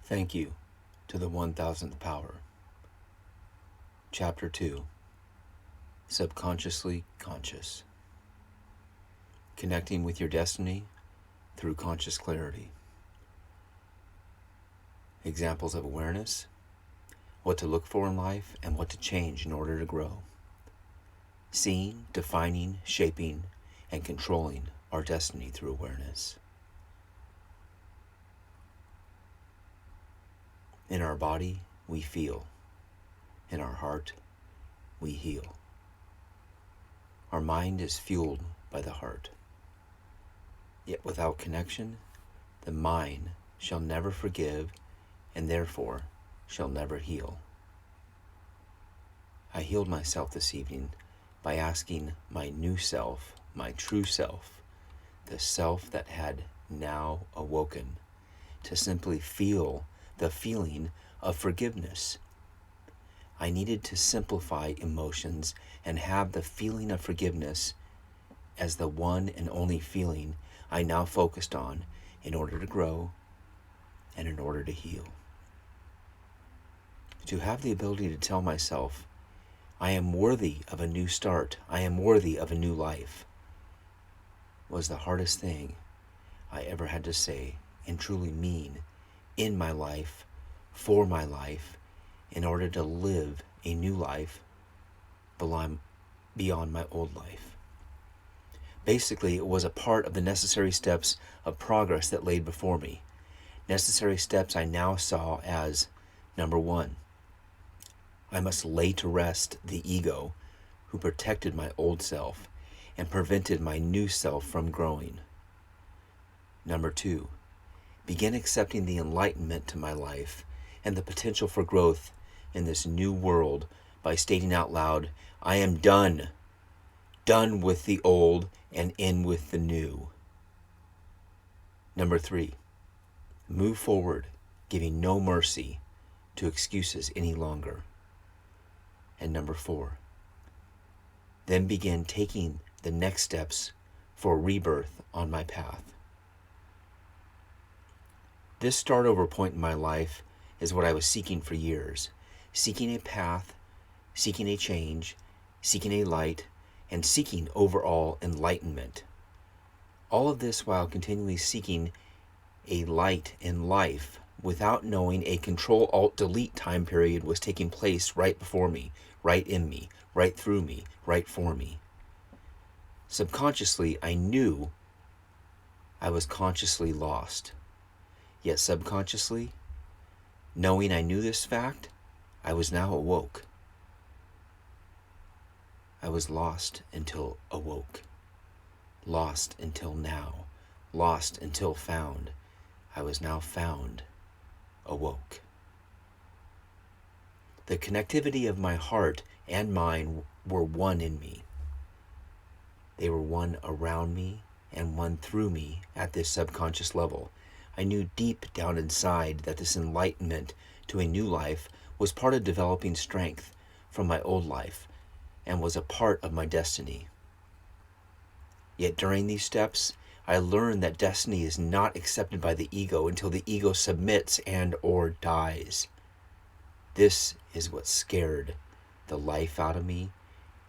Thank you to the 1000th power. Chapter 2. Subconsciously conscious. Connecting with your destiny through conscious clarity. Examples of awareness, what to look for in life, and what to change in order to grow. Seeing, defining, shaping, and controlling our destiny through awareness. In our body, we feel. In our heart, we heal. Our mind is fueled by the heart. Yet without connection, the mind shall never forgive and therefore shall never heal. I healed myself this evening by asking my new self, my true self, the self that had now awoken, to simply feel the feeling of forgiveness. I needed to simplify emotions and have the feeling of forgiveness as the one and only feeling I now focused on in order to grow and in order to heal. To have the ability to tell myself, I am worthy of a new start, I am worthy of a new life, was the hardest thing I ever had to say and truly mean in my life, for my life, in order to live a new life beyond my old life. Basically, it was a part of the necessary steps of progress that laid before me. Necessary steps I now saw as, number one, I must lay to rest the ego who protected my old self and prevented my new self from growing. Number two, begin accepting the enlightenment to my life and the potential for growth in this new world by stating out loud, I am done. Done with the old and in with the new. Number three, move forward, giving no mercy to excuses any longer. And number four, then begin taking the next steps for rebirth on my path. This start over point in my life is what I was seeking for years. Seeking a path, seeking a change, seeking a light, and seeking overall enlightenment. All of this while continually seeking a light in life without knowing a Control-Alt-Delete time period was taking place right before me, right in me, right through me, right for me. Subconsciously, I knew I was consciously lost. Yet subconsciously, knowing I knew this fact, I was now awoke. I was lost until awoke. Lost until now. Lost until found. I was now found, awoke. The connectivity of my heart and mind were one in me. They were one around me and one through me at this subconscious level. I knew deep down inside that this enlightenment to a new life was part of developing strength from my old life and was a part of my destiny. Yet during these steps, I learned that destiny is not accepted by the ego until the ego submits and or dies. This is what scared the life out of me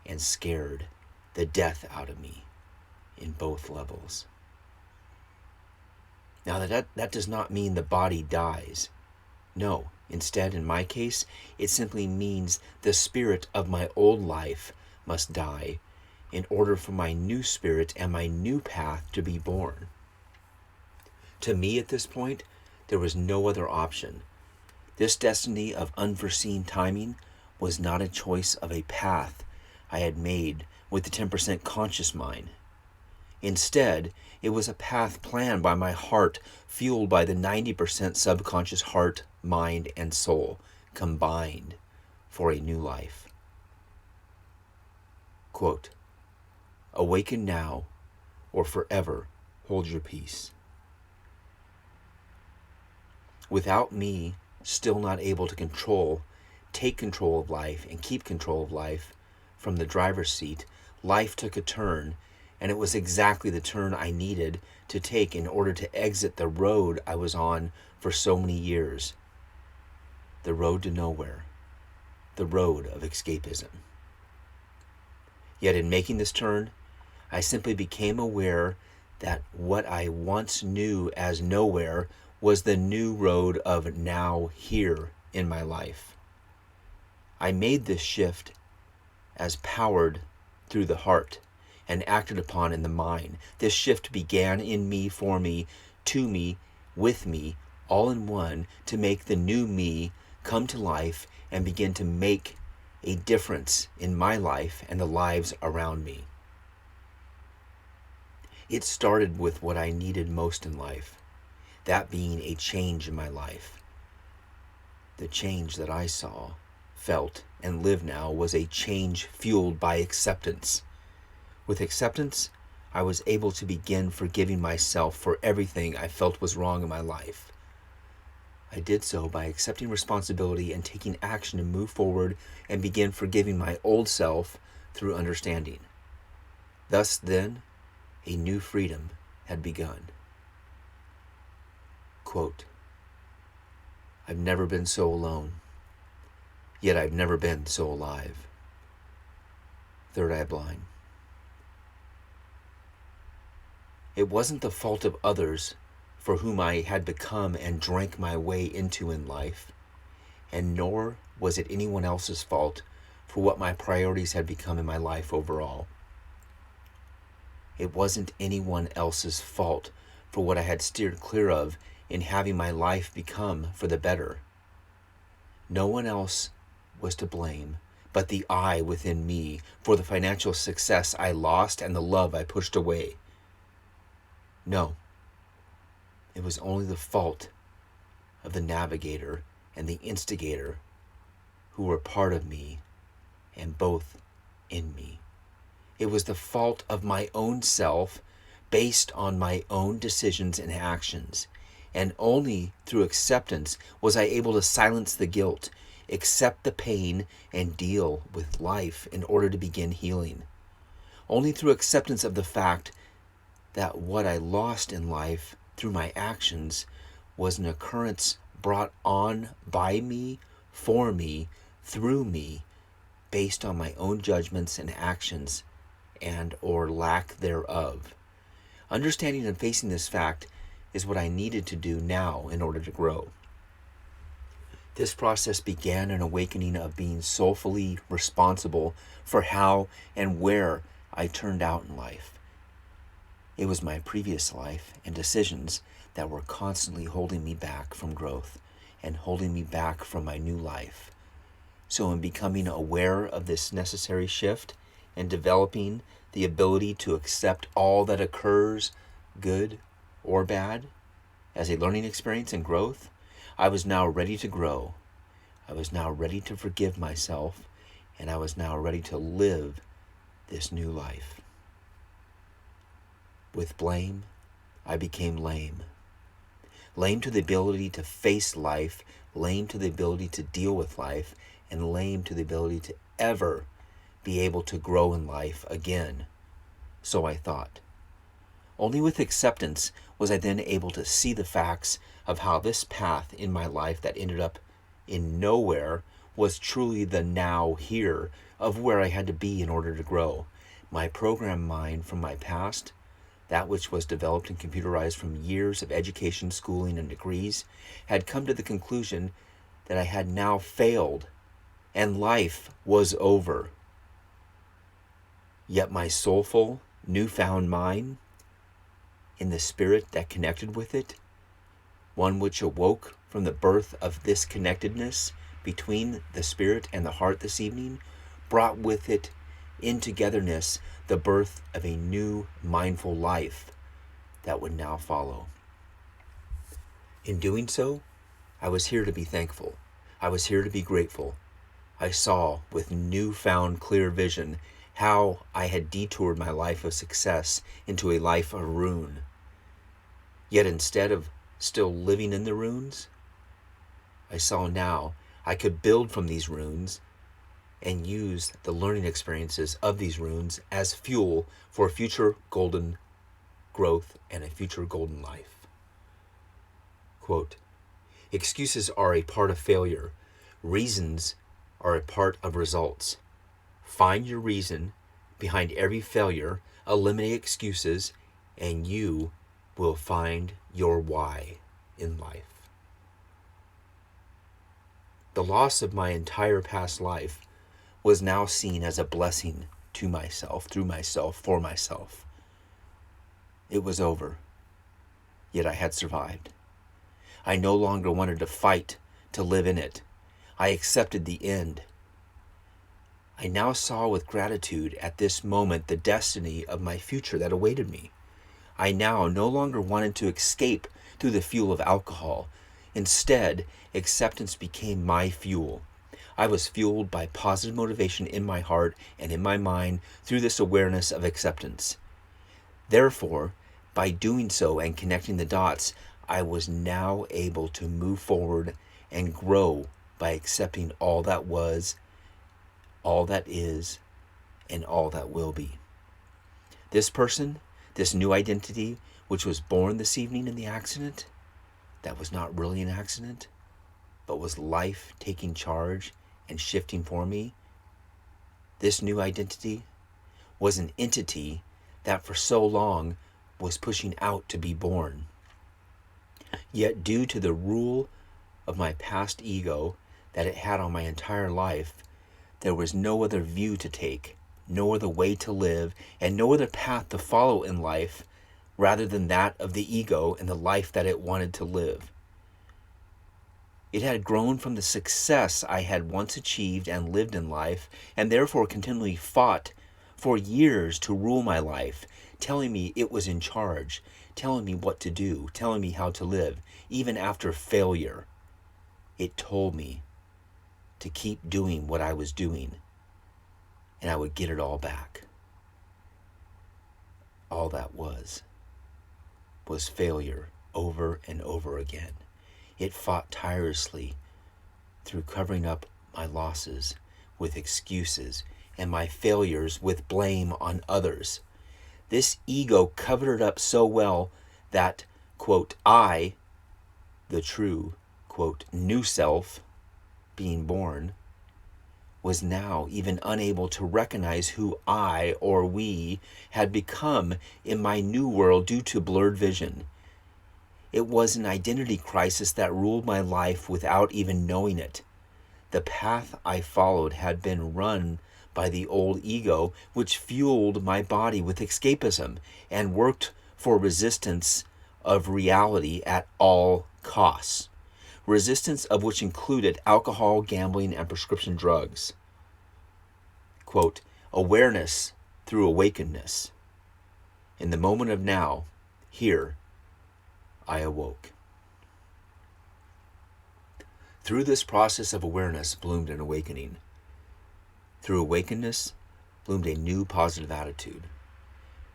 and scared the death out of me in both levels. Now that does not mean the body dies. No, instead, in my case, it simply means the spirit of my old life must die in order for my new spirit and my new path to be born. To me at this point, there was no other option. This destiny of unforeseen timing was not a choice of a path I had made with the 10% conscious mind. Instead, it was a path planned by my heart, fueled by the 90% subconscious heart, mind, and soul combined for a new life. Quote, awaken now or forever hold your peace. Without me still not able to take control of life and keep control of life from the driver's seat, life took a turn, and it was exactly the turn I needed to take in order to exit the road I was on for so many years. the road to nowhere, the road of escapism. Yet in making this turn, I simply became aware that what I once knew as nowhere was the new road of now here in my life. I made this shift as powered through the heart and acted upon in the mind. This shift began in me, for me, to me, with me, all in one, to make the new me come to life and begin to make a difference in my life and the lives around me. It started with what I needed most in life, that being a change in my life. The change that I saw, felt, and lived now was a change fueled by acceptance. With acceptance, I was able to begin forgiving myself for everything I felt was wrong in my life. I did so by accepting responsibility and taking action to move forward and begin forgiving my old self through understanding. Thus then, a new freedom had begun. Quote, I've never been so alone, yet I've never been so alive. Third Eye Blind. It wasn't the fault of others for whom I had become and drank my way into in life, and nor was it anyone else's fault for what my priorities had become in my life overall. It wasn't anyone else's fault for what I had steered clear of in having my life become for the better. No one else was to blame but the I within me for the financial success I lost and the love I pushed away. No, it was only the fault of the navigator and the instigator who were part of me and both in me. It was the fault of my own self based on my own decisions and actions. And only through acceptance was I able to silence the guilt, accept the pain, and deal with life in order to begin healing. Only through acceptance of the fact that what I lost in life through my actions was an occurrence brought on by me, for me, through me, based on my own judgments and actions and or lack thereof. Understanding and facing this fact is what I needed to do now in order to grow. This process began an awakening of being soulfully responsible for how and where I turned out in life. It was my previous life and decisions that were constantly holding me back from growth and holding me back from my new life. So in becoming aware of this necessary shift and developing the ability to accept all that occurs, good or bad, as a learning experience and growth, I was now ready to grow. I was now ready to forgive myself, and I was now ready to live this new life. With blame, I became lame. Lame to the ability to face life, lame to the ability to deal with life, and lame to the ability to ever be able to grow in life again. So I thought. Only with acceptance was I then able to see the facts of how this path in my life that ended up in nowhere was truly the now here of where I had to be in order to grow. My programmed mind from my past, that which was developed and computerized from years of education, schooling, and degrees, had come to the conclusion that I had now failed and life was over. Yet my soulful, newfound mind, in the spirit that connected with it, one which awoke from the birth of this connectedness between the spirit and the heart this evening, brought with it in togetherness the birth of a new mindful life that would now follow. In doing so, I was here to be thankful. I was here to be grateful. I saw with newfound clear vision how I had detoured my life of success into a life of ruin. Yet instead of still living in the ruins, I saw now I could build from these ruins and use the learning experiences of these ruins as fuel for a future golden growth and a future golden life. Quote, excuses are a part of failure, Reasons are a part of results. Find your reason behind every failure, eliminate excuses, and you will find your why in life. The loss of my entire past life was now seen as a blessing to myself, through myself, for myself. It was over, yet I had survived. I no longer wanted to fight to live in it. I accepted the end. I now saw with gratitude at this moment the destiny of my future that awaited me. I now no longer wanted to escape through the fuel of alcohol. Instead, acceptance became my fuel. I was fueled by positive motivation in my heart and in my mind through this awareness of acceptance. Therefore, by doing so and connecting the dots, I was now able to move forward and grow by accepting all that was, all that is, and all that will be. This person, this new identity, which was born this evening in the accident, that was not really an accident, but was life taking charge and shifting for me. This new identity was an entity that for so long was pushing out to be born. Yet due to the rule of my past ego that it had on my entire life, there was no other view to take, no other way to live, and no other path to follow in life rather than that of the ego and the life that it wanted to live. It had grown from the success I had once achieved and lived in life, and therefore continually fought for years to rule my life, telling me it was in charge, telling me what to do, telling me how to live. Even after failure, it told me to keep doing what I was doing, and I would get it all back. All that was failure over and over again. It fought tirelessly through covering up my losses with excuses and my failures with blame on others. This ego covered it up so well that, quote, I, the true, quote, new self, being born, was now even unable to recognize who I or we had become in my new world due to blurred vision. It was an identity crisis that ruled my life without even knowing it. The path I followed had been run by the old ego, which fueled my body with escapism and worked for resistance of reality at all costs. Resistance of which included alcohol, gambling, and prescription drugs. Quote, awareness through awakenness. In the moment of now, here, I awoke. Through this process of awareness bloomed an awakening. Through awakeness bloomed a new positive attitude.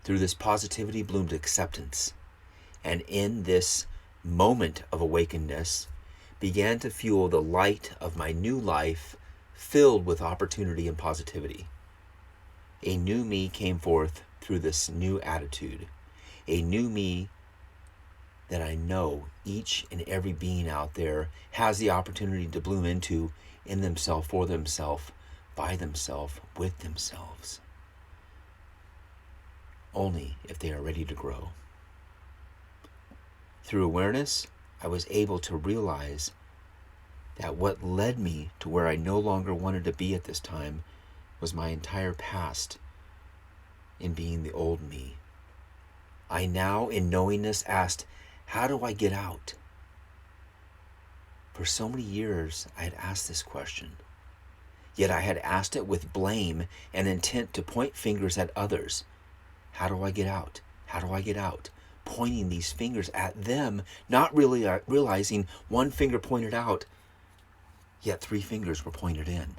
Through this positivity bloomed acceptance. And in this moment of awakeness began to fuel the light of my new life filled with opportunity and positivity. A new me came forth through this new attitude. A new me that I know each and every being out there has the opportunity to bloom into in themselves, for themselves, by themselves, with themselves. Only if they are ready to grow. Through awareness, I was able to realize that what led me to where I no longer wanted to be at this time was my entire past in being the old me. I now, in knowingness, asked, how do I get out? For so many years, I had asked this question. Yet I had asked it with blame and intent to point fingers at others. How do I get out? How do I get out? Pointing these fingers at them, not really realizing one finger pointed out, yet 3 fingers were pointed in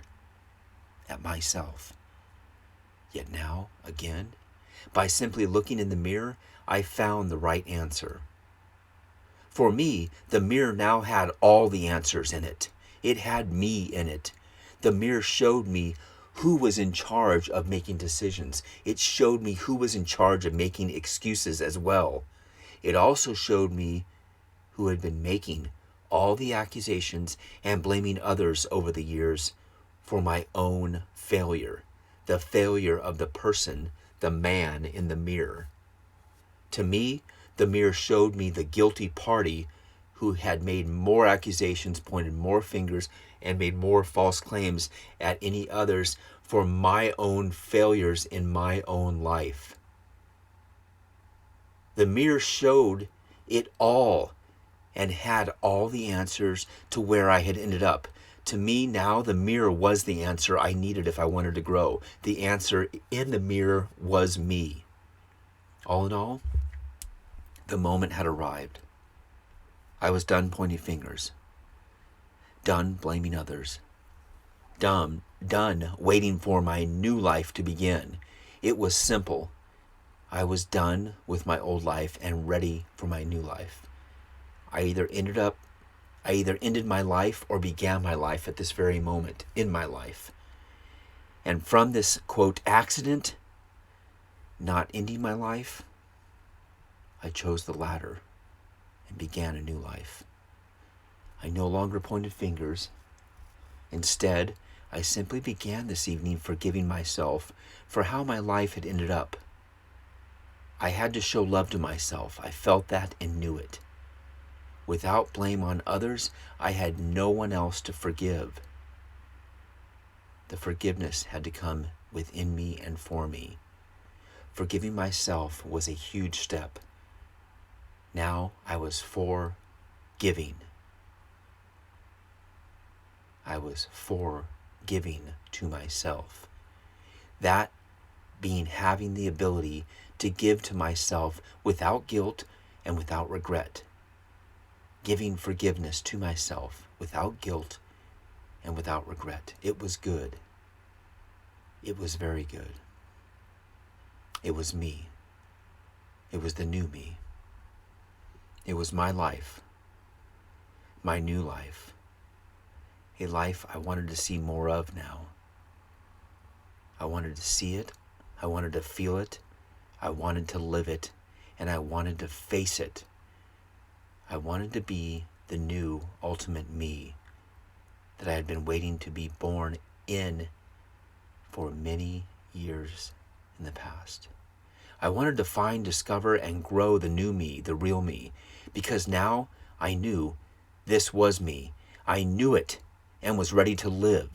at myself. Yet now, again, by simply looking in the mirror, I found the right answer. For me, the mirror now had all the answers in it. It had me in it. The mirror showed me who was in charge of making decisions. It showed me who was in charge of making excuses as well. It also showed me who had been making all the accusations and blaming others over the years for my own failure, the failure of the person, the man in the mirror. To me, the mirror showed me the guilty party who had made more accusations, pointed more fingers, and made more false claims at any others for my own failures in my own life. The mirror showed it all and had all the answers to where I had ended up. To me now, the mirror was the answer I needed if I wanted to grow. The answer in the mirror was me. All in all, the moment had arrived. I was done pointing fingers, done blaming others, done waiting for my new life to begin. It was simple. I was done with my old life and ready for my new life. I either ended my life or began my life at this very moment in my life. And from this, quote, accident, not ending my life, I chose the latter and began a new life. I no longer pointed fingers. Instead, I simply began this evening forgiving myself for how my life had ended up. I had to show love to myself. I felt that and knew it. Without blame on others, I had no one else to forgive. The forgiveness had to come within me and for me. Forgiving myself was a huge step. Now I was forgiving. I was forgiving to myself. That being having the ability to give to myself without guilt and without regret. Giving forgiveness to myself without guilt and without regret. It was good. It was very good. It was me. It was the new me. It was my life. My new life. A life I wanted to see more of now. I wanted to see it. I wanted to feel it. I wanted to live it. And I wanted to face it. I wanted to be the new ultimate me that I had been waiting to be born in for many years in the past. I wanted to find, discover, and grow the new me, the real me, because now I knew this was me. I knew it and was ready to live.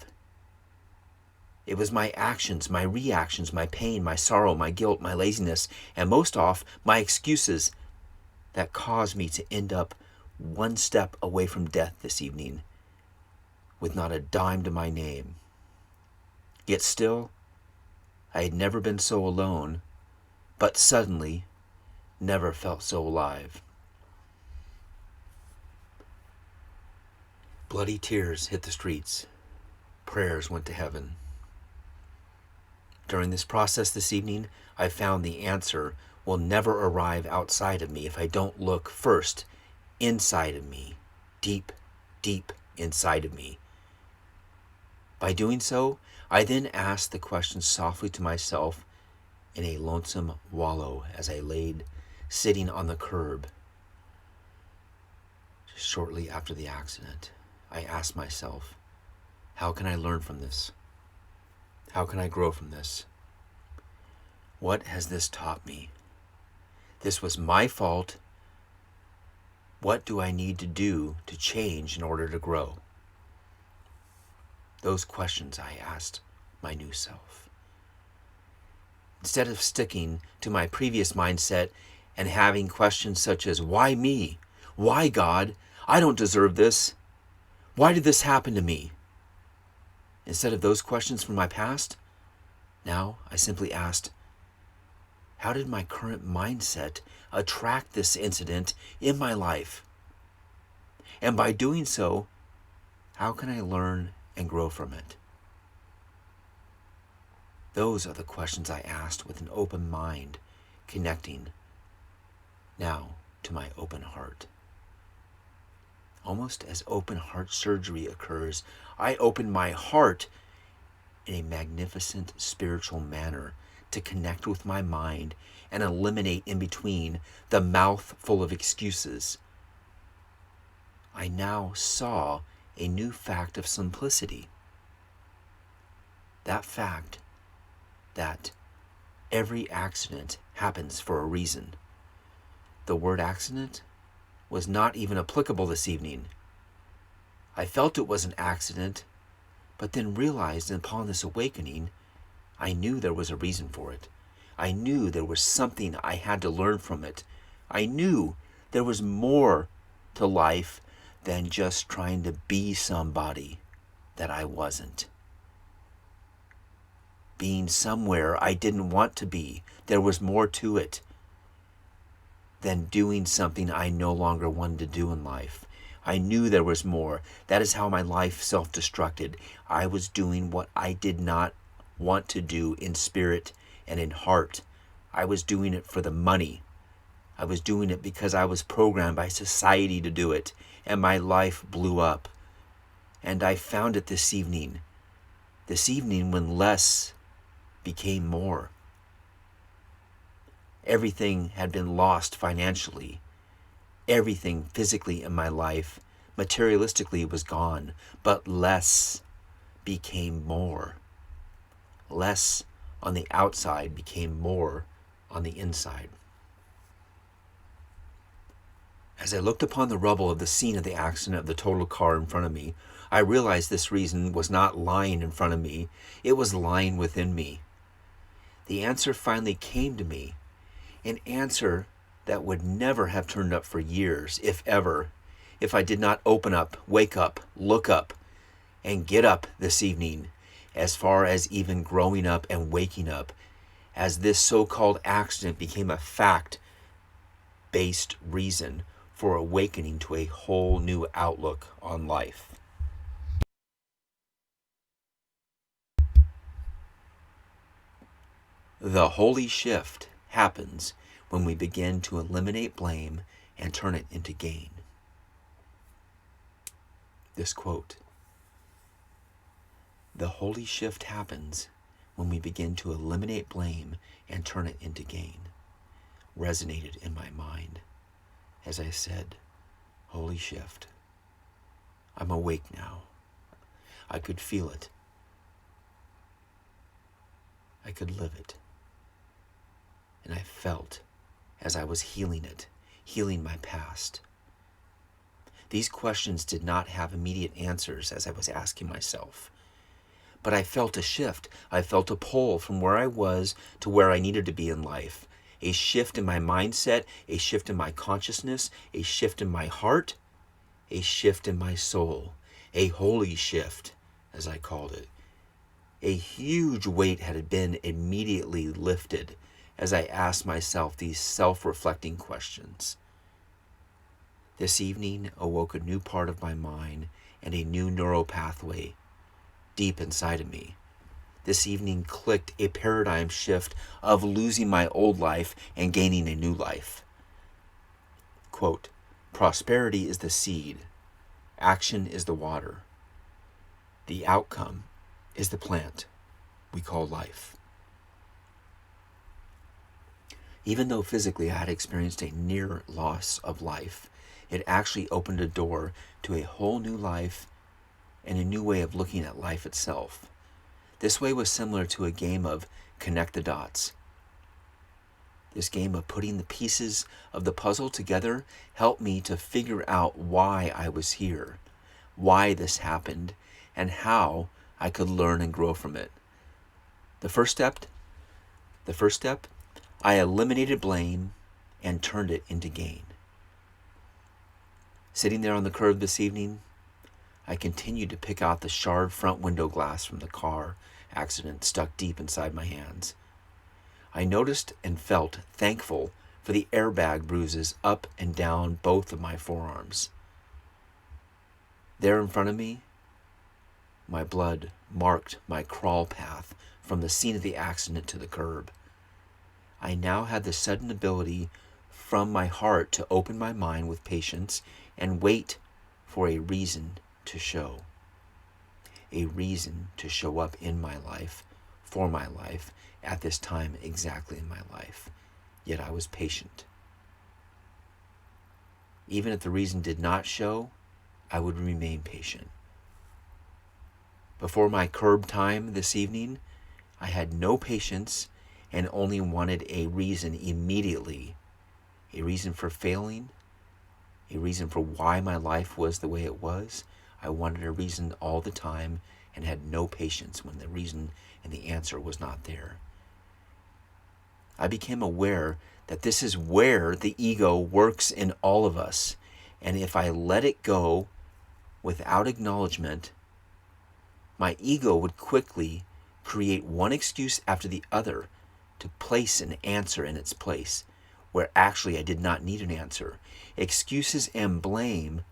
It was my actions, my reactions, my pain, my sorrow, my guilt, my laziness, and most off, my excuses that caused me to end up one step away from death this evening with not a dime to my name. Yet still, I had never been so alone, but suddenly never felt so alive. Bloody tears hit the streets. Prayers went to heaven. During this process this evening, I found the answer will never arrive outside of me if I don't look first inside of me, deep, deep inside of me. By doing so, I then asked the question softly to myself in a lonesome wallow as I laid sitting on the curb. Just shortly after the accident, I asked myself, how can I learn from this? How can I grow from this? What has this taught me? This was my fault. What do I need to do to change in order to grow? Those questions I asked my new self. Instead of sticking to my previous mindset and having questions such as, why me? Why God? I don't deserve this. Why did this happen to me? Instead of those questions from my past, now I simply asked, how did my current mindset attract this incident in my life? And by doing so, how can I learn and grow from it? Those are the questions I asked with an open mind, connecting now to my open heart. Almost as open heart surgery occurs, I open my heart in a magnificent spiritual manner to connect with my mind and eliminate in between the mouth full of excuses. I now saw a new fact of simplicity. That fact that every accident happens for a reason. The word accident was not even applicable this evening. I felt it was an accident, but then realized upon this awakening, I knew there was a reason for it. I knew there was something I had to learn from it. I knew there was more to life than just trying to be somebody that I wasn't. Being somewhere I didn't want to be. There was more to it than doing something I no longer wanted to do in life. I knew there was more. That is how my life self-destructed. I was doing what I did not want to do in spirit and in heart. I was doing it for the money. I was doing it because I was programmed by society to do it, and my life blew up. And I found it this evening when less became more. Everything had been lost financially. Everything physically in my life, materialistically, was gone, but less became more. Less on the outside became more on the inside. As I looked upon the rubble of the scene of the accident of the totaled car in front of me, I realized this reason was not lying in front of me, it was lying within me. The answer finally came to me, an answer that would never have turned up for years, if ever, if I did not open up, wake up, look up, and get up this evening, as far as even growing up and waking up, as this so-called accident became a fact-based reason for awakening to a whole new outlook on life. The holy shift happens when we begin to eliminate blame and turn it into gain. This quote, the holy shift happens when we begin to eliminate blame and turn it into gain, resonated in my mind. As I said, holy shift. I'm awake now. I could feel it. I could live it. And I felt as I was healing it, healing my past. These questions did not have immediate answers as I was asking myself. But I felt a shift. I felt a pull from where I was to where I needed to be in life. A shift in my mindset, a shift in my consciousness, a shift in my heart, a shift in my soul, a holy shift, as I called it. A huge weight had been immediately lifted as I asked myself these self-reflecting questions. This evening awoke a new part of my mind and a new neural pathway deep inside of me. This evening clicked a paradigm shift of losing my old life and gaining a new life. Quote, prosperity is the seed, action is the water. The outcome is the plant we call life. Even though physically I had experienced a near loss of life, it actually opened a door to a whole new life and a new way of looking at life itself. This way was similar to a game of connect the dots. This game of putting the pieces of the puzzle together helped me to figure out why I was here, why this happened, and how I could learn and grow from it. The first step, I eliminated blame and turned it into gain. Sitting there on the curb this evening, I continued to pick out the shard front window glass from the car accident stuck deep inside my hands. I noticed and felt thankful for the airbag bruises up and down both of my forearms. There in front of me, my blood marked my crawl path from the scene of the accident to the curb. I now had the sudden ability from my heart to open my mind with patience and wait for a reason to show. A reason to show up in my life, for my life, at this time exactly in my life. Yet I was patient. Even if the reason did not show, I would remain patient. Before my curb time this evening, I had no patience and only wanted a reason immediately, a reason for failing, a reason for why my life was the way it was. I wanted a reason all the time and had no patience when the reason and the answer was not there. I became aware that this is where the ego works in all of us. And if I let it go without acknowledgement, my ego would quickly create one excuse after the other to place an answer in its place, where actually I did not need an answer. Excuses and blame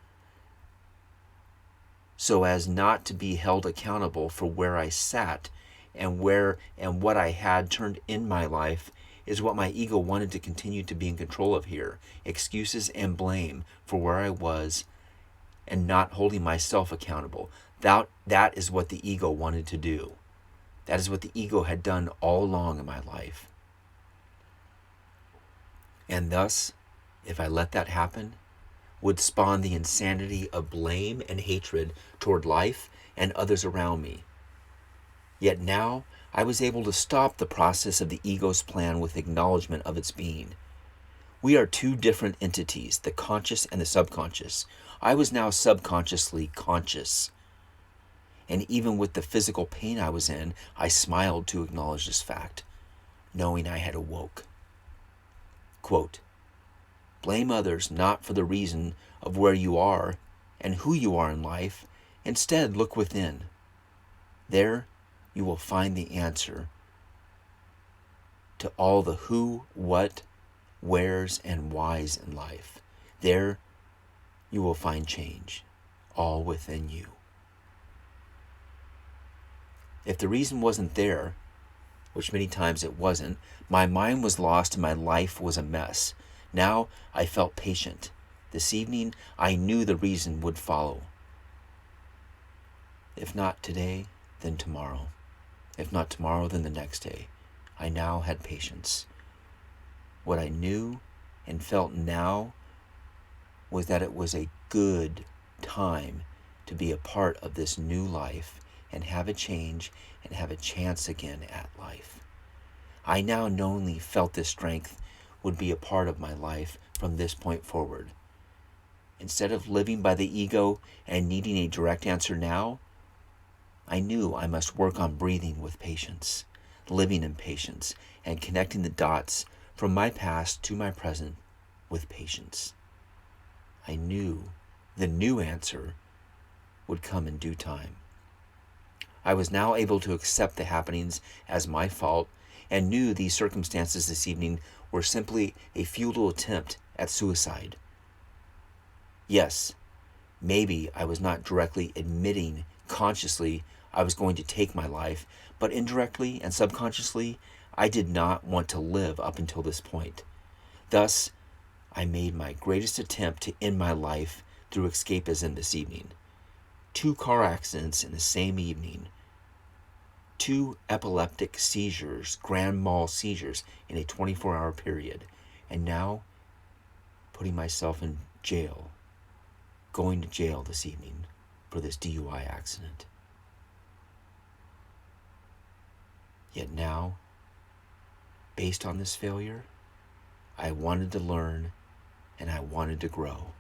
so as not to be held accountable for where I sat and what I had turned in my life is what my ego wanted to continue to be in control of here. Excuses and blame for where I was and not holding myself accountable. That is what the ego wanted to do. That is what the ego had done all along in my life. And thus, if I let that happen, would spawn the insanity of blame and hatred toward life and others around me. Yet now, I was able to stop the process of the ego's plan with acknowledgement of its being. We are two different entities, the conscious and the subconscious. I was now subconsciously conscious. And even with the physical pain I was in, I smiled to acknowledge this fact, knowing I had awoke. Quote, blame others not for the reason of where you are and who you are in life. Instead, look within. There, you will find the answer to all the who, what, wheres, and whys in life. There, you will find change, all within you. If the reason wasn't there, which many times it wasn't, my mind was lost and my life was a mess. Now I felt patient. This evening, I knew the reason would follow. If not today, then tomorrow. If not tomorrow, then the next day. I now had patience. What I knew and felt now was that it was a good time to be a part of this new life and have a change and have a chance again at life. I now knowingly felt this strength would be a part of my life from this point forward. Instead of living by the ego and needing a direct answer now, I knew I must work on breathing with patience, living in patience, and connecting the dots from my past to my present with patience. I knew the new answer would come in due time. I was now able to accept the happenings as my fault and knew these circumstances this evening were simply a futile attempt at suicide. Yes, maybe I was not directly admitting consciously I was going to take my life, but indirectly and subconsciously, I did not want to live up until this point. Thus, I made my greatest attempt to end my life through escapism this evening. 2 car accidents in the same evening. 2 epileptic seizures, grand mal seizures in a 24-hour period. And now, putting myself in jail, going to jail this evening for this DUI accident. Yet now, based on this failure, I wanted to learn and I wanted to grow.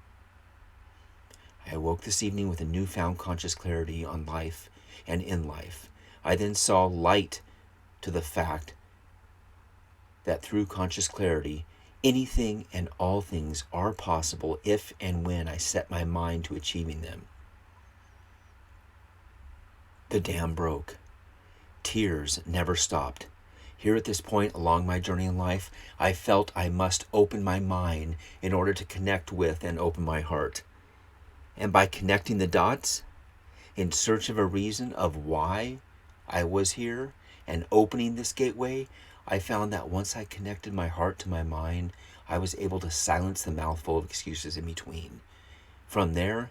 I awoke this evening with a newfound conscious clarity on life and in life. I then saw light to the fact that through conscious clarity, anything and all things are possible if and when I set my mind to achieving them. The dam broke. Tears never stopped. Here at this point along my journey in life, I felt I must open my mind in order to connect with and open my heart. And by connecting the dots, in search of a reason of why I was here and opening this gateway, I found that once I connected my heart to my mind, I was able to silence the mouthful of excuses in between. From there,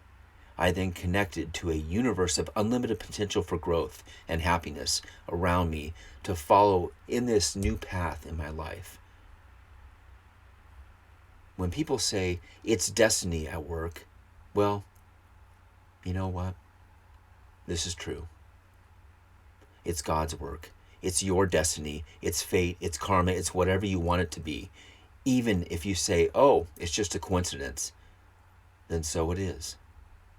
I then connected to a universe of unlimited potential for growth and happiness around me to follow in this new path in my life. When people say it's destiny at work, well, you know what? This is true. It's God's work. It's your destiny. It's fate. It's karma. It's whatever you want it to be. Even if you say, oh, it's just a coincidence, then so it is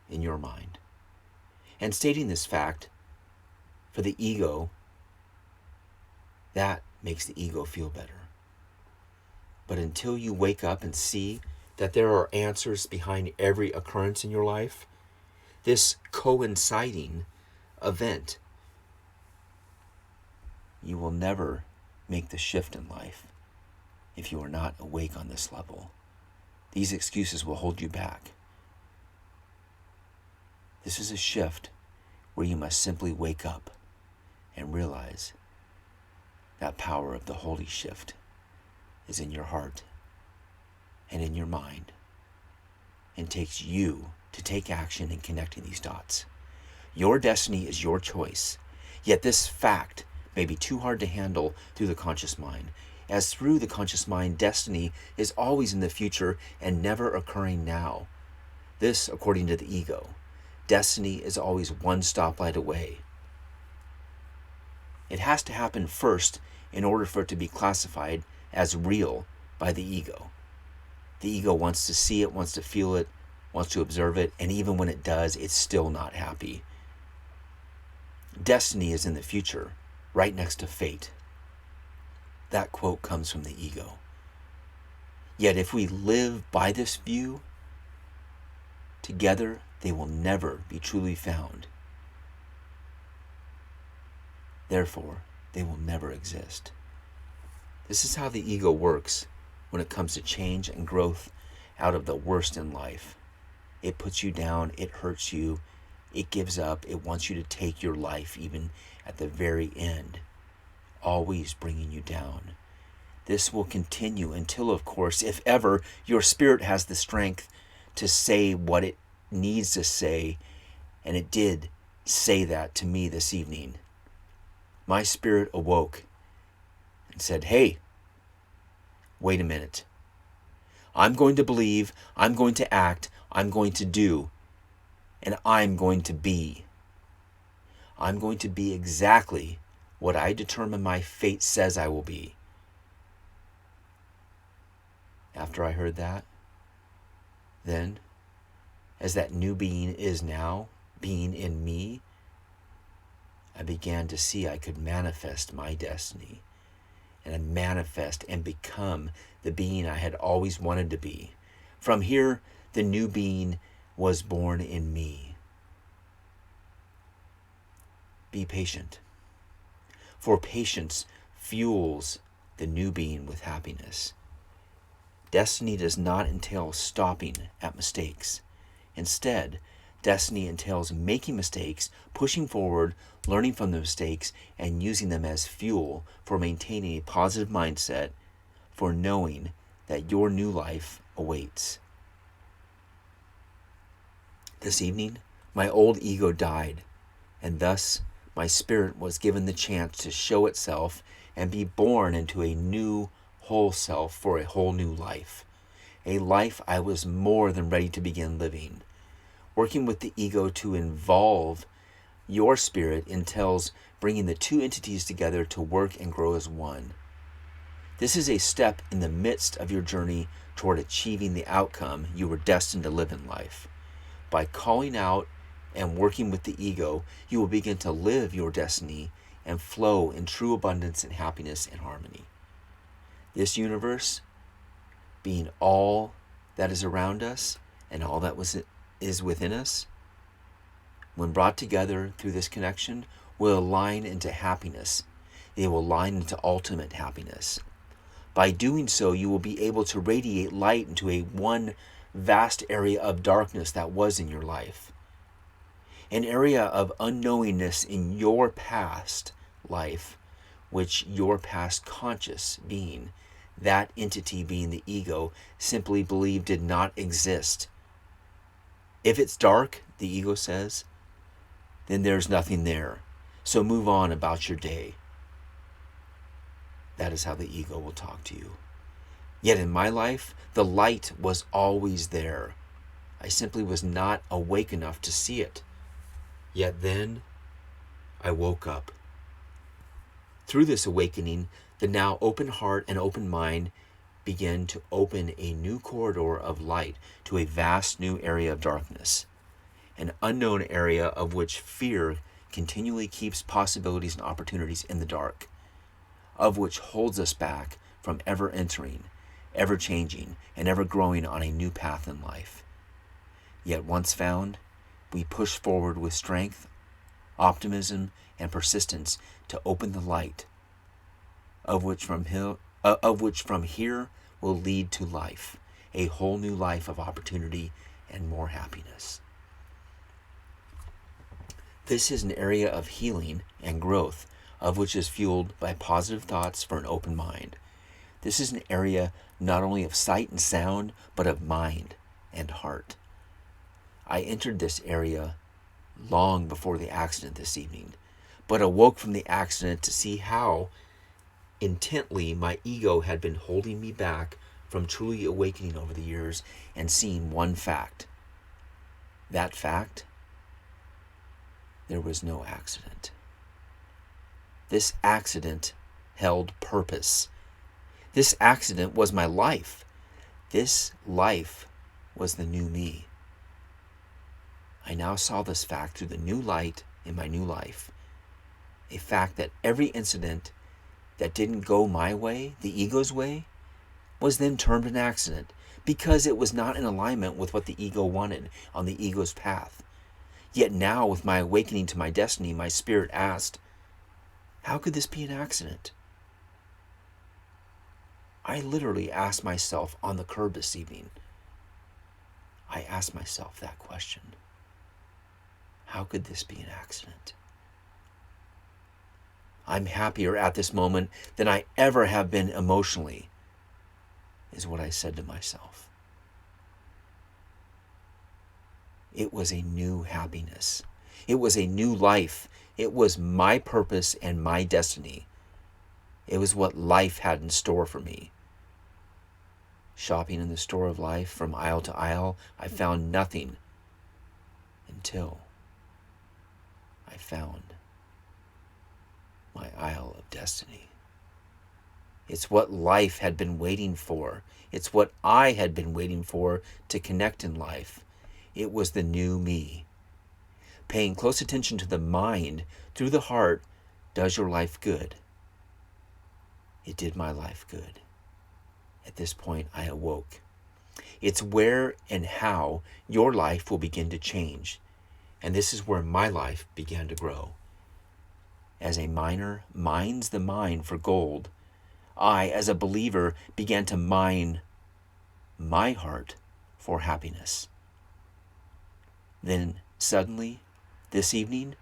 in your mind. And stating this fact for the ego, that makes the ego feel better. But until you wake up and see that there are answers behind every occurrence in your life, this coinciding event, you will never make the shift in life if you are not awake on this level. These excuses will hold you back. This is a shift where you must simply wake up and realize that power of the holy shift is in your heart and in your mind, and takes you to take action in connecting these dots. Your destiny is your choice, yet this fact may be too hard to handle through the conscious mind, as through the conscious mind, destiny is always in the future and never occurring now. This, according to the ego, destiny is always one stoplight away. It has to happen first in order for it to be classified as real by the ego. The ego wants to see it, wants to feel it, wants to observe it, and even when it does, it's still not happy. Destiny is in the future, right next to fate. That quote comes from the ego. Yet if we live by this view, together they will never be truly found. Therefore, they will never exist. This is how the ego works when it comes to change and growth out of the worst in life. It puts you down, it hurts you, it gives up, it wants you to take your life even at the very end, always bringing you down. This will continue until, of course, if ever your spirit has the strength to say what it needs to say, and it did say that to me this evening. My spirit awoke and said, hey, wait a minute. I'm going to believe, I'm going to act, I'm going to do, and I'm going to be. I'm going to be exactly what I determine my fate says I will be. After I heard that, then, as that new being is now, being in me, I began to see I could manifest my destiny, and manifest and become the being I had always wanted to be. From here, the new being was born in me. Be patient, for patience fuels the new being with happiness. Destiny does not entail stopping at mistakes. Instead, destiny entails making mistakes, pushing forward, learning from the mistakes, and using them as fuel for maintaining a positive mindset, for knowing that your new life awaits. This evening, my old ego died, and thus my spirit was given the chance to show itself and be born into a new whole self for a whole new life. A life I was more than ready to begin living. Working with the ego to involve your spirit entails bringing the two entities together to work and grow as one. This is a step in the midst of your journey toward achieving the outcome you were destined to live in life. By calling out and working with the ego, you will begin to live your destiny and flow in true abundance and happiness and harmony. This universe, being all that is around us and all that is within us, when brought together through this connection, will align into happiness. They will align into ultimate happiness. By doing so, you will be able to radiate light into a one vast area of darkness that was in your life. An area of unknowingness in your past life, which your past conscious being, that entity being the ego, simply believed did not exist. If it's dark, the ego says, then there's nothing there. So move on about your day. That is how the ego will talk to you. Yet in my life, the light was always there. I simply was not awake enough to see it. Yet then, I woke up. Through this awakening, the now open heart and open mind began to open a new corridor of light to a vast new area of darkness, an unknown area of which fear continually keeps possibilities and opportunities in the dark, of which holds us back from ever entering, ever changing, and ever growing on a new path in life. Yet once found, we push forward with strength, optimism, and persistence to open the light, of which from here will lead to life, a whole new life of opportunity and more happiness. This is an area of healing and growth, of which is fueled by positive thoughts for an open mind. This is an area not only of sight and sound, but of mind and heart. I entered this area long before the accident this evening, but awoke from the accident to see how intently my ego had been holding me back from truly awakening over the years and seeing one fact. That fact: there was no accident. This accident held purpose. This accident was my life. This life was the new me. I now saw this fact through the new light in my new life. A fact that every incident that didn't go my way, the ego's way, was then termed an accident because it was not in alignment with what the ego wanted on the ego's path. Yet now, with my awakening to my destiny, my spirit asked, how could this be an accident? I literally asked myself on the curb this evening. I asked myself that question. How could this be an accident? I'm happier at this moment than I ever have been emotionally, is what I said to myself. It was a new happiness. It was a new life. It was my purpose and my destiny. It was what life had in store for me. Shopping in the store of life from aisle to aisle, I found nothing until I found my aisle of destiny. It's what life had been waiting for. It's what I had been waiting for to connect in life. It was the new me. Paying close attention to the mind through the heart does your life good. It did my life good. At this point, I awoke. It's where and how your life will begin to change. And this is where my life began to grow. As a miner mines the mine for gold, I, as a believer, began to mine my heart for happiness. Then suddenly, this evening,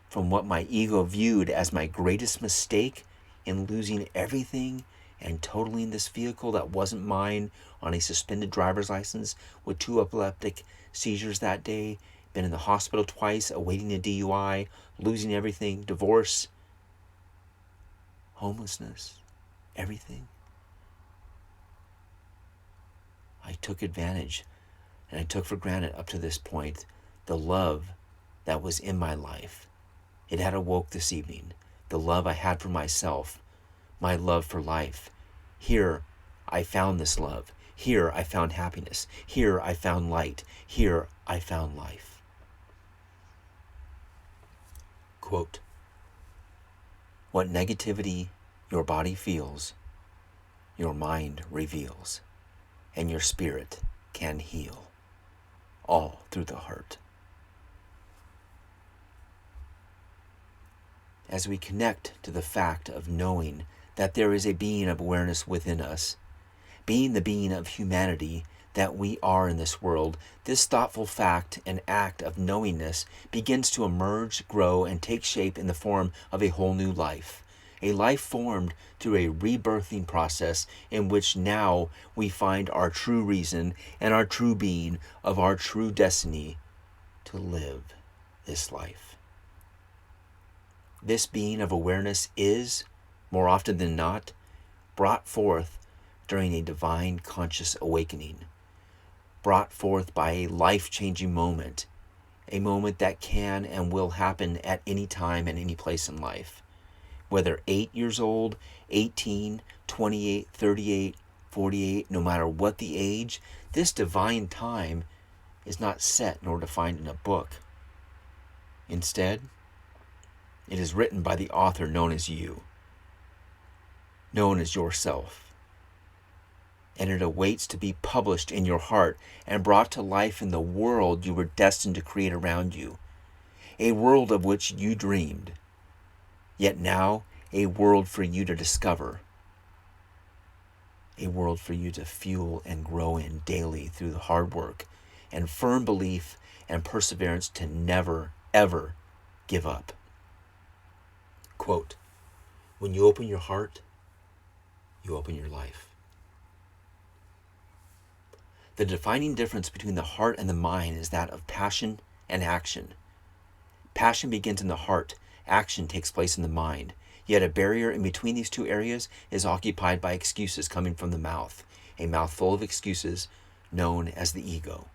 from what my ego viewed as my greatest mistake in losing everything and totaling this vehicle that wasn't mine on a suspended driver's license with 2 epileptic seizures that day, been in the hospital twice, awaiting a DUI, losing everything, divorce, homelessness, everything. I took advantage and I took for granted up to this point the love that was in my life. It had awoke this evening. The love I had for myself, my love for life. Here I found this love. Here I found happiness. Here I found light. Here I found life. Quote, what negativity your body feels, your mind reveals, and your spirit can heal, all through the heart. As we connect to the fact of knowing that there is a being of awareness within us, being the being of humanity that we are in this world, this thoughtful fact and act of knowingness begins to emerge, grow, and take shape in the form of a whole new life. A life formed through a rebirthing process in which now we find our true reason and our true being of our true destiny to live this life. This being of awareness is, more often than not, brought forth during a divine conscious awakening, brought forth by a life-changing moment, a moment that can and will happen at any time and any place in life. Whether 8 years old, 18, 28, 38, 48, no matter what the age, this divine time is not set nor defined in a book. Instead, it is written by the author known as you, known as yourself. And it awaits to be published in your heart and brought to life in the world you were destined to create around you, a world of which you dreamed, yet now a world for you to discover, a world for you to fuel and grow in daily through the hard work and firm belief and perseverance to never, ever give up. Quote, when you open your heart, you open your life. The defining difference between the heart and the mind is that of passion and action. Passion begins in the heart, action takes place in the mind. Yet a barrier in between these two areas is occupied by excuses coming from the mouth, a mouth full of excuses known as the ego.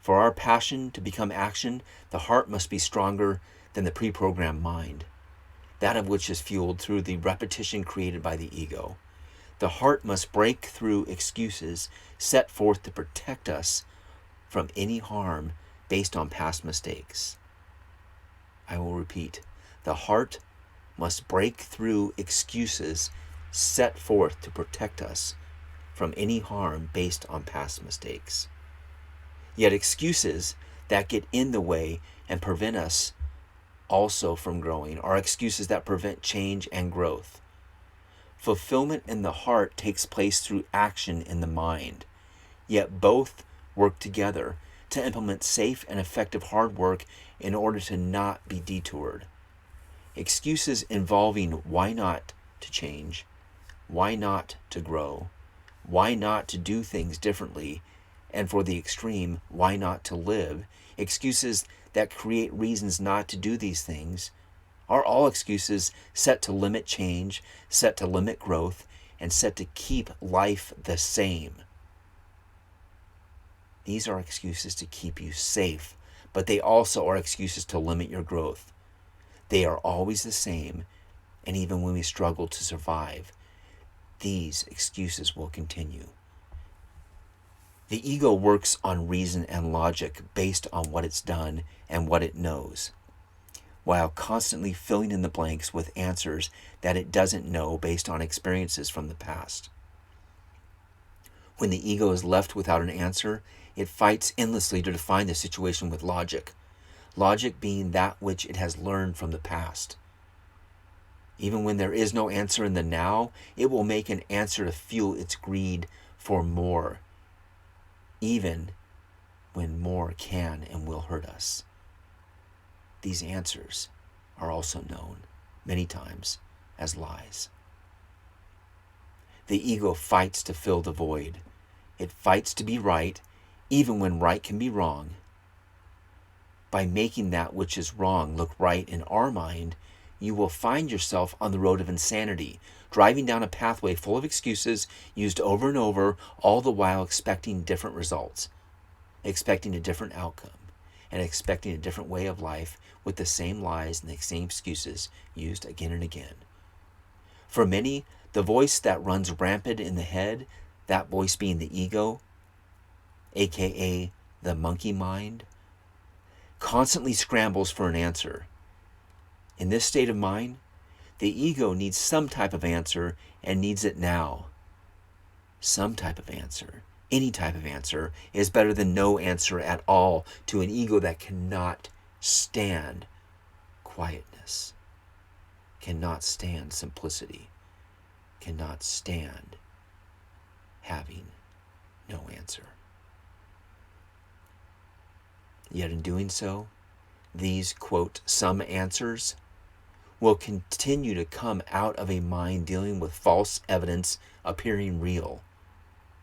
For our passion to become action, the heart must be stronger than the pre-programmed mind, that of which is fueled through the repetition created by the ego. The heart must break through excuses set forth to protect us from any harm based on past mistakes. I will repeat, the heart must break through excuses set forth to protect us from any harm based on past mistakes. Yet excuses that get in the way and prevent us also from growing are excuses that prevent change and growth. Fulfillment in the heart takes place through action in the mind, yet both work together to implement safe and effective hard work in order to not be detoured. Excuses involving why not to change, why not to grow, why not to do things differently, and for the extreme, why not to live, excuses that create reasons not to do these things, are all excuses set to limit change, set to limit growth, and set to keep life the same. These are excuses to keep you safe, but they also are excuses to limit your growth. They are always the same, and even when we struggle to survive, these excuses will continue. The ego works on reason and logic based on what it's done and what it knows, while constantly filling in the blanks with answers that it doesn't know based on experiences from the past. When the ego is left without an answer, it fights endlessly to define the situation with logic, logic being that which it has learned from the past. Even when there is no answer in the now, it will make an answer to fuel its greed for more, even when more can and will hurt us. These answers are also known many times as lies. The ego fights to fill the void. It fights to be right, even when right can be wrong. By making that which is wrong look right in our mind, you will find yourself on the road of insanity, driving down a pathway full of excuses used over and over, all the while expecting different results, expecting a different outcome, and expecting a different way of life with the same lies and the same excuses used again and again. For many, the voice that runs rampant in the head, that voice being the ego, aka the monkey mind, constantly scrambles for an answer. In this state of mind, the ego needs some type of answer and needs it now. Some type of answer, any type of answer, is better than no answer at all to an ego that cannot stand quietness, cannot stand simplicity, cannot stand having no answer. Yet in doing so, these, quote, some answers will continue to come out of a mind dealing with false evidence appearing real.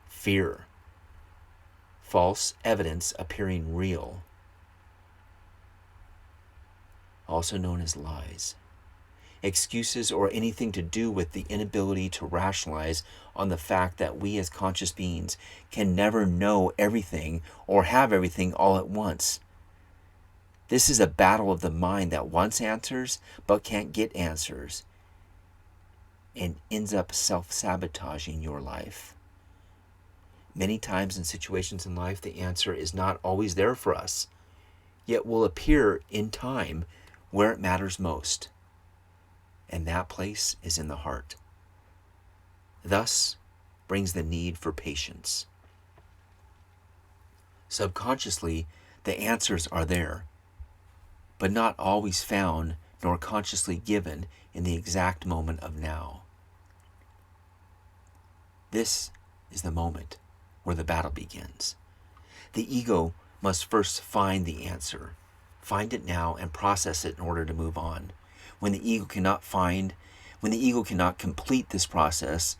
Fear. False evidence appearing real. Also known as lies. excuses, or anything to do with the inability to rationalize on the fact that we as conscious beings can never know everything or have everything all at once. This is a battle of the mind that wants answers but can't get answers and ends up self-sabotaging your life. Many times in situations in life, the answer is not always there for us, yet will appear in time where it matters most. And that place is in the heart. Thus brings the need for patience. Subconsciously, the answers are there, but not always found nor consciously given in the exact moment of now. This is the moment where the battle begins. The ego must first find the answer, find it now, and process it in order to move on. When the ego cannot complete this process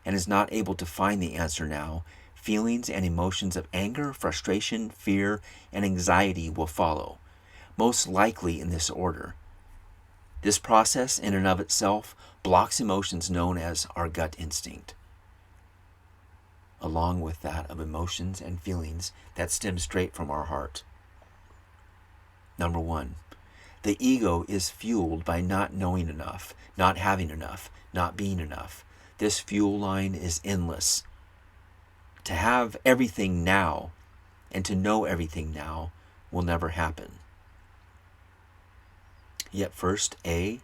and is not able to find the answer now, feelings and emotions of anger, frustration, fear, and anxiety will follow, most likely in this order. This process in and of itself blocks emotions known as our gut instinct, along with that of emotions and feelings that stem straight from our heart. Number one, the ego is fueled by not knowing enough, not having enough, not being enough. This fuel line is endless. To have everything now and to know everything now will never happen. Yet first, the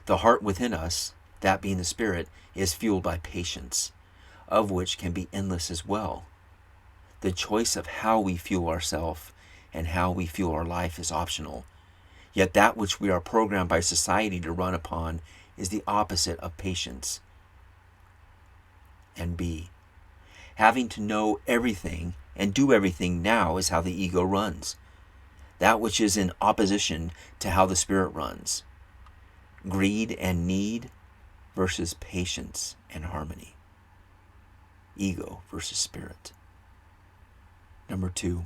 heart within us, that being the spirit, is fueled by patience, of which can be endless as well. The choice of how we fuel ourselves and how we fuel our life is optional. Yet that which we are programmed by society to run upon is the opposite of patience. And B, having to know everything and do everything now is how the ego runs. That which is in opposition to how the spirit runs. Greed and need versus patience and harmony. Ego versus spirit. Number two,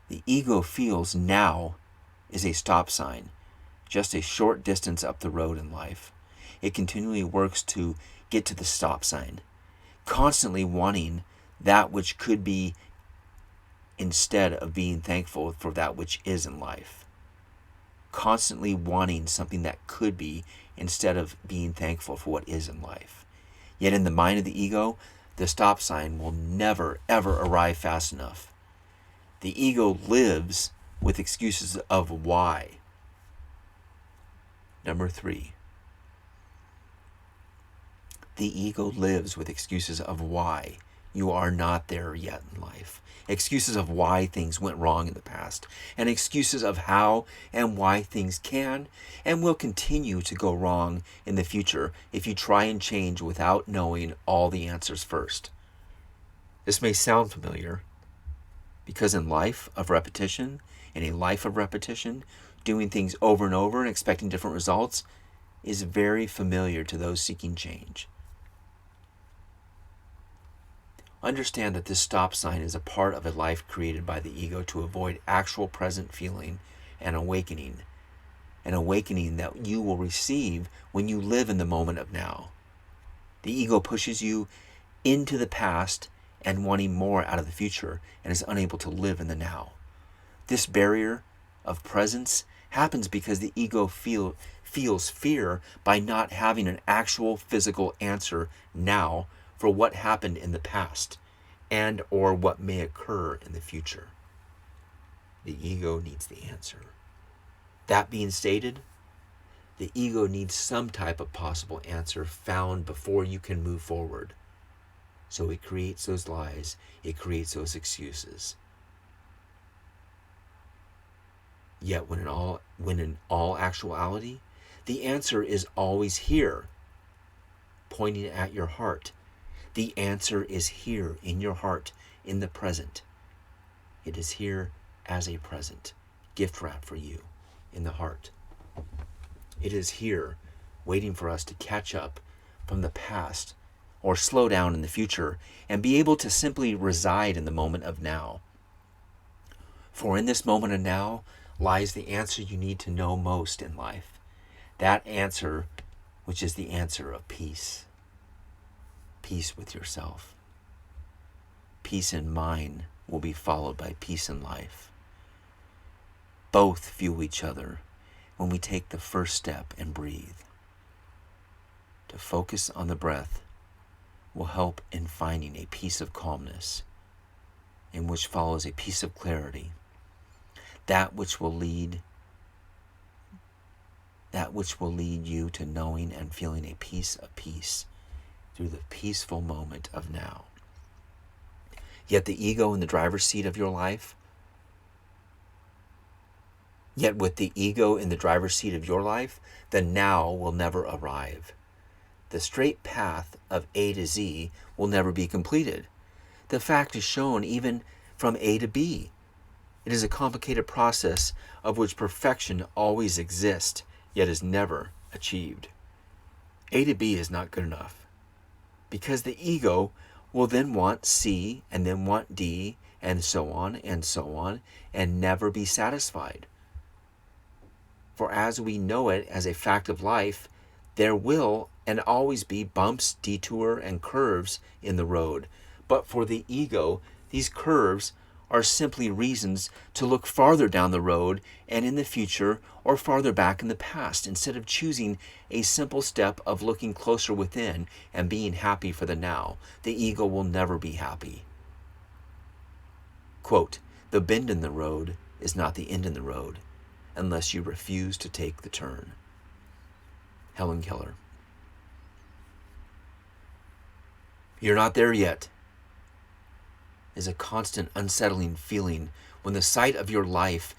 the ego feels now is a stop sign, just a short distance up the road in life. It continually works to get to the stop sign, constantly wanting that which could be instead of being thankful for that which is in life. Constantly wanting something that could be instead of being thankful for what is in life. Yet in the mind of the ego, the stop sign will never, ever arrive fast enough. The ego lives with excuses of why. Number three, the ego lives with excuses of why you are not there yet in life. Excuses of why things went wrong in the past, and excuses of how and why things can and will continue to go wrong in the future if you try and change without knowing all the answers first. This may sound familiar, because in a life of repetition, doing things over and over and expecting different results is very familiar to those seeking change. Understand that this stop sign is a part of a life created by the ego to avoid actual present feeling and awakening. An awakening that you will receive when you live in the moment of now. The ego pushes you into the past and wanting more out of the future and is unable to live in the now. This barrier of presence happens because the ego feels fear by not having an actual physical answer now for what happened in the past and or what may occur in the future. The ego needs the answer. That being stated, the ego needs some type of possible answer found before you can move forward. So it creates those lies, it creates those excuses. Yet when in all actuality, the answer is always here, pointing at your heart. The answer is here in your heart, in the present. It is here as a present, gift wrap for you in the heart. It is here, waiting for us to catch up from the past or slow down in the future and be able to simply reside in the moment of now. For in this moment of now lies the answer you need to know most in life. That answer, which is the answer of peace. Peace with yourself. Peace in mind will be followed by peace in life. Both fuel each other when we take the first step and breathe. To focus on the breath will help in finding a peace of calmness, in which follows a peace of clarity, that which will lead you to knowing and feeling a peace of peace through the peaceful moment of now. Yet with the ego in the driver's seat of your life, the now will never arrive. The straight path of A to Z will never be completed. The fact is shown even from A to B. It is a complicated process of which perfection always exists, yet is never achieved. A to B is not good enough, because the ego will then want C, and then want D, and so on, and never be satisfied. For as we know it as a fact of life, there will and always be bumps, detour, and curves in the road. But for the ego, these curves are simply reasons to look farther down the road and in the future, or farther back in the past, instead of choosing a simple step of looking closer within and being happy for the now. The ego will never be happy. Quote, "The bend in the road is not the end in the road, unless you refuse to take the turn." Helen Keller. You're not there yet is a constant unsettling feeling when the sight of your life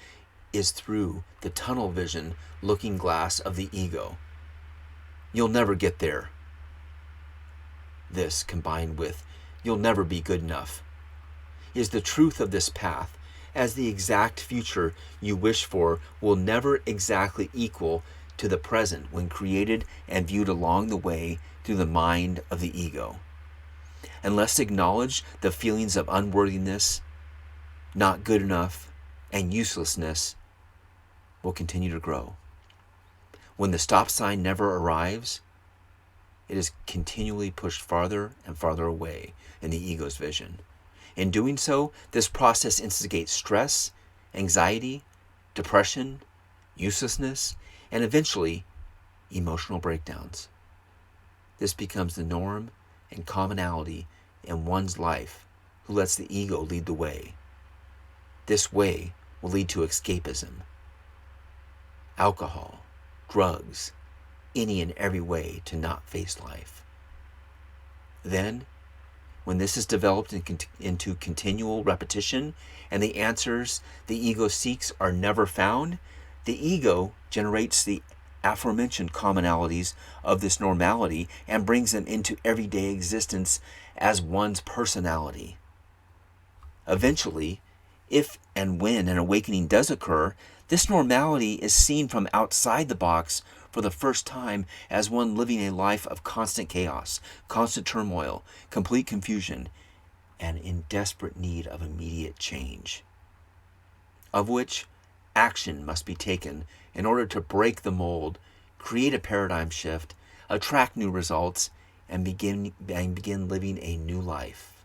is through the tunnel vision looking glass of the ego. You'll never get there. This, combined with "you'll never be good enough," is the truth of this path, as the exact future you wish for will never exactly equal to the present when created and viewed along the way through the mind of the ego. Unless acknowledge the feelings of unworthiness, not good enough, and uselessness will continue to grow. When the stop sign never arrives, it is continually pushed farther and farther away in the ego's vision. In doing so, this process instigates stress, anxiety, depression, uselessness, and eventually emotional breakdowns. This becomes the norm and commonality in one's life who lets the ego lead the way. This way will lead to escapism, alcohol, drugs, any and every way to not face life. Then, when this is developed into continual repetition and the answers the ego seeks are never found, the ego generates the aforementioned commonalities of this normality and brings them into everyday existence as one's personality. Eventually, if and when an awakening does occur, this normality is seen from outside the box for the first time as one living a life of constant chaos, constant turmoil, complete confusion, and in desperate need of immediate change, of which action must be taken in order to break the mold, create a paradigm shift, attract new results, and begin living a new life.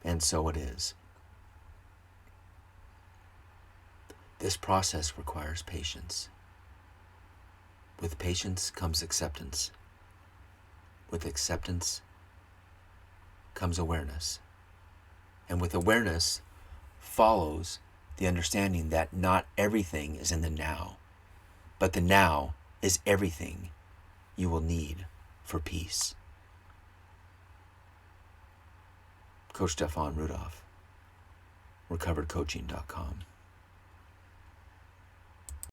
And so it is. This process requires patience. With patience comes acceptance. With acceptance comes awareness. And with awareness follows the understanding that not everything is in the now, but the now is everything you will need for peace. Coach Stefan Rudolph, recoveredcoaching.com.